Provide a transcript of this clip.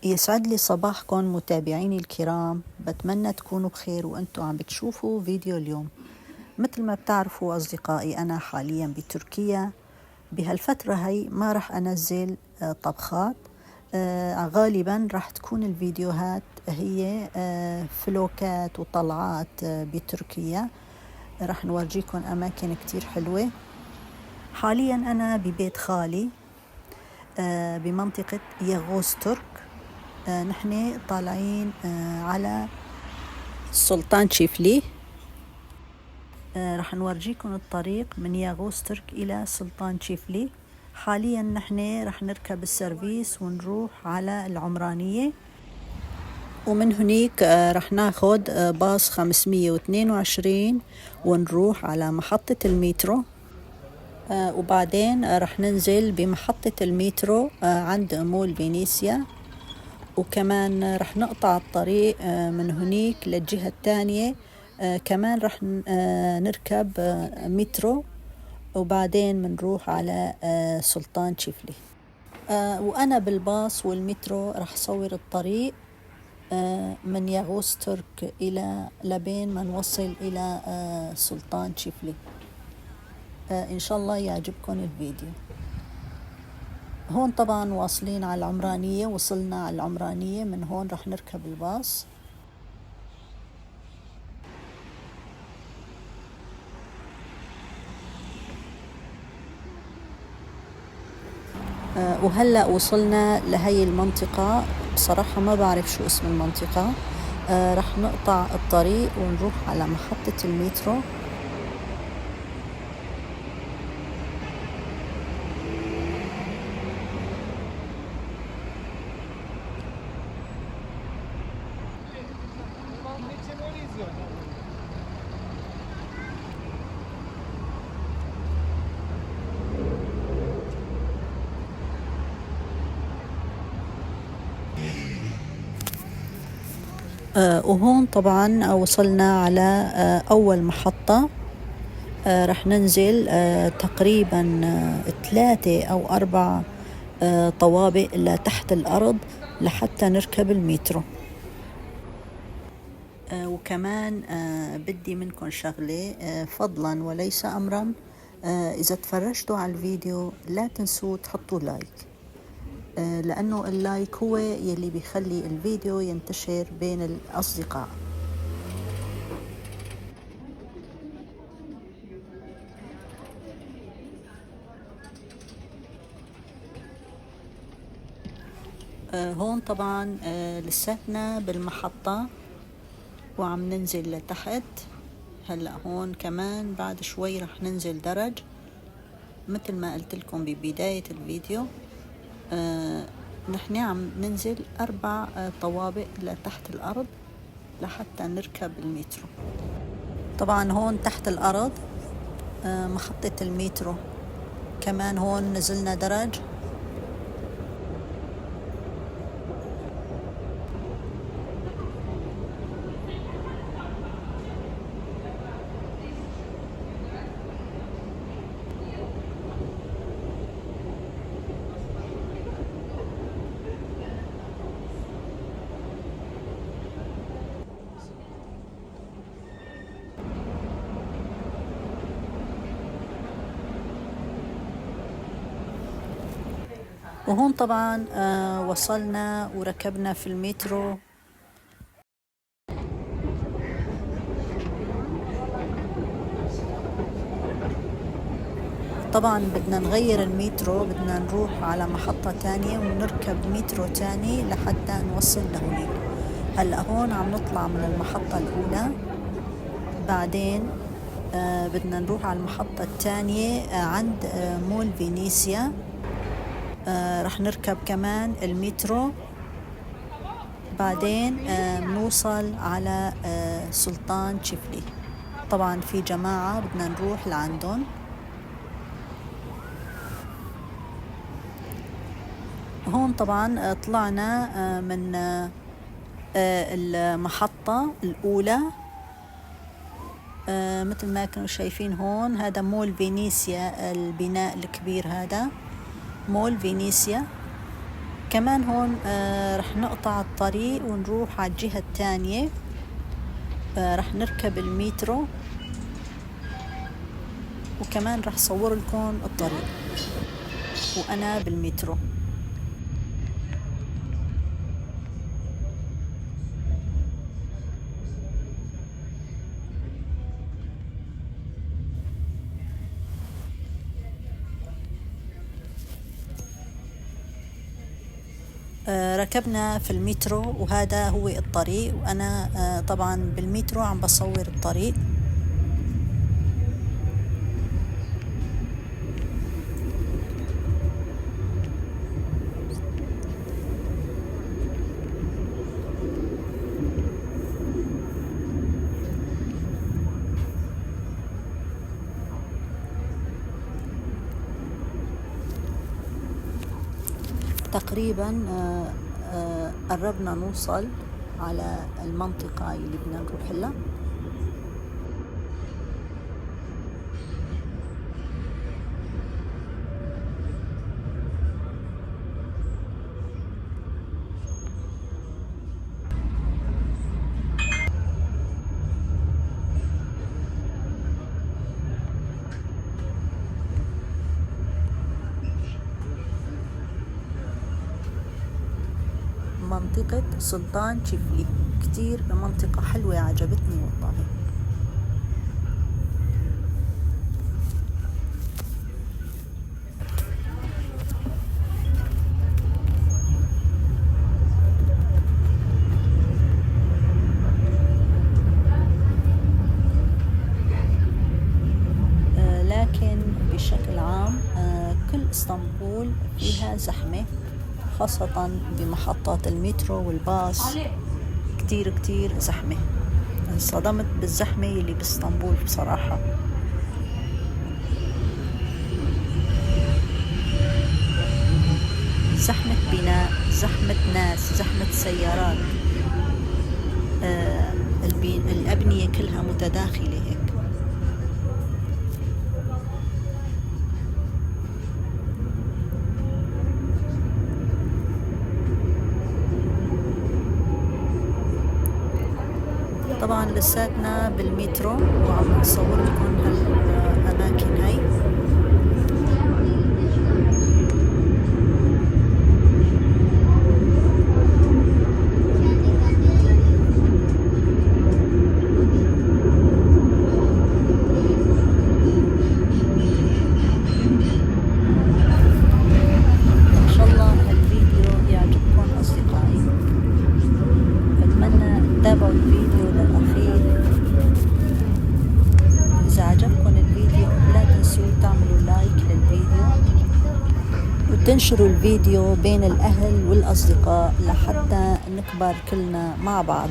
يسعد لي صباحكم متابعيني الكرام. بتمنى تكونوا بخير وانتم عم بتشوفوا فيديو اليوم. مثل ما بتعرفوا أصدقائي، أنا حاليا بتركيا. بهالفترة هي ما رح أنزل طبخات. غالبا رح تكون الفيديوهات هي فلوكات وطلعات بتركيا. رح نورجيكم أماكن كتير حلوة. حاليا أنا ببيت خالي بمنطقة يغوسترك. نحن طالعين على سلطان شيفلي. رح نورجيكم الطريق من ياغوسترك إلى سلطان شيفلي. حاليا نحن رح نركب السيرفيس ونروح على العمرانية، ومن هناك رح ناخد باص 522 ونروح على محطة المترو. وبعدين رح ننزل بمحطة المترو عند مول فينيسيا، وكمان رح نقطع الطريق من هناك للجهة الثانية. كمان رح نركب مترو، وبعدين منروح على سلطان شيفلي. وأنا بالباص والمترو رح صور الطريق من ياغوسترك إلى لبين ما نوصل إلى سلطان شيفلي. إن شاء الله يعجبكم الفيديو. هون طبعا واصلين على العمرانية، وصلنا على العمرانية. من هون رح نركب الباص. وهلأ وصلنا لهي المنطقة. بصراحة ما بعرف شو اسم المنطقة. رح نقطع الطريق ونروح على محطة المترو. وهون طبعا وصلنا على أول محطة. رح ننزل تقريبا 3 أو 4 طوابق لتحت الأرض لحتى نركب المترو. وكمان بدي منكم شغلة فضلا وليس أمرا. إذا تفرجتوا على الفيديو لا تنسوا تحطوا لايك، لأنه اللايك هو يلي بيخلي الفيديو ينتشر بين الأصدقاء. هون طبعا لساتنا بالمحطة وعم ننزل لتحت. هلأ هون كمان بعد شوي رح ننزل درج مثل ما قلت لكم ببداية الفيديو. نحن عم ننزل 4 طوابق لتحت الأرض لحتى نركب المترو. طبعا هون تحت الأرض محطة المترو. كمان هون نزلنا درج. وهون طبعا وصلنا وركبنا في المترو. طبعا بدنا نغير المترو، بدنا نروح على محطة تانية ونركب مترو تاني لحتى نوصل لهونيك. هلأ هون عم نطلع من المحطة الأولى، بعدين بدنا نروح على المحطة الثانية عند مول فينيسيا. رح نركب كمان المترو، بعدين نوصل على سلطان شيفلي. طبعا في جماعة بدنا نروح لعندهم. هون طبعا طلعنا من المحطة الأولى. مثل ما كانوا شايفين هون هذا مول فينيسيا، البناء الكبير هذا مول فينيسيا. كمان هون رح نقطع الطريق ونروح على الجهة الثانية. رح نركب المترو، وكمان رح صور لكم الطريق وأنا بالمترو. ركبنا في المترو وهذا هو الطريق، وأنا طبعا بالمترو عم بصور الطريق. تقريبا قربنا نوصل على المنطقة اللي بدنا نروح لها. منطقة سلطان شفلي كتير منطقة حلوة، عجبتني والله. لكن بشكل عام كل اسطنبول فيها زحمة، خاصة بمحطات المترو والباص، كتير كتير زحمة. انصدمت بالزحمة اللي باسطنبول بصراحة. زحمة بناء، زحمة ناس، زحمة سيارات، الأبنية كلها متداخلة هيك. طبعا لساتنا بالمترو وعم نصور لكم هالأماكن هاي. إن شاء الله هالفيديو يعجبكم أصدقائي، بتمنى تتابعوا الفيديو للأخير. إذا عجبكم الفيديو لا تنسوا تعملوا لايك للفيديو وتنشروا الفيديو بين الأهل والأصدقاء لحتى نكبر كلنا مع بعض.